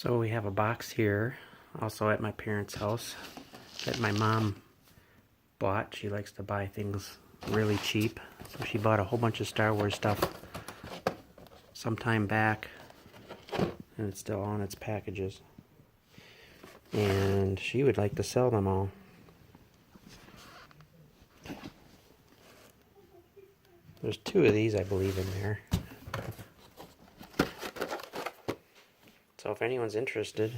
So we have a box here, also at my parents' house, that my mom bought. She likes to buy things really cheap, so she bought a whole bunch of Star Wars stuff some time back, and it's still on its packages. And she would like to sell them all. There's 2 of these, I believe, in there. So if anyone's interested,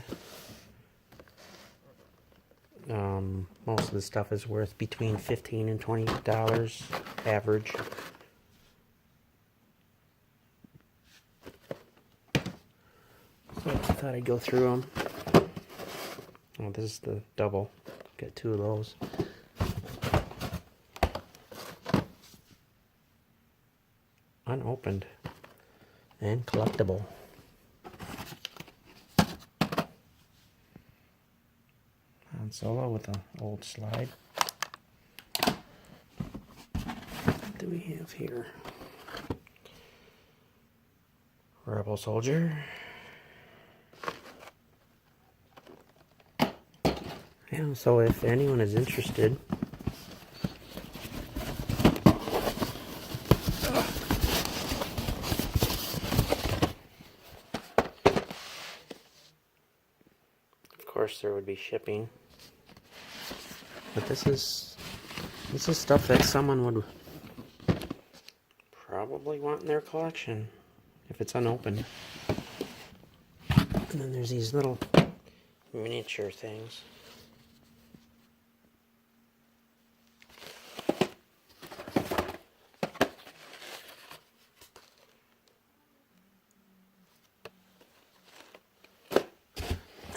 most of the stuff is worth between $15 and $20 average. So I thought I'd go through them. Oh, this is the double. Got 2 of those. Unopened and collectible. Han Solo with an old slide. What do we have here? Rebel Soldier. Yeah, so if anyone is interested, of course there would be shipping, but this is stuff that someone would probably want in their collection if it's unopened. And then there's these little miniature things.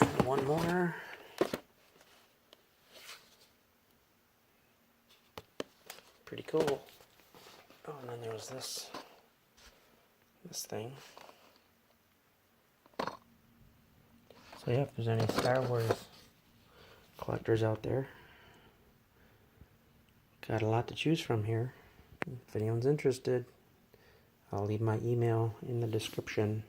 And one more. Pretty cool. Oh, and then there was this thing. So yeah, if there's any Star Wars collectors out there, got a lot to choose from here. If anyone's interested, I'll leave my email in the description.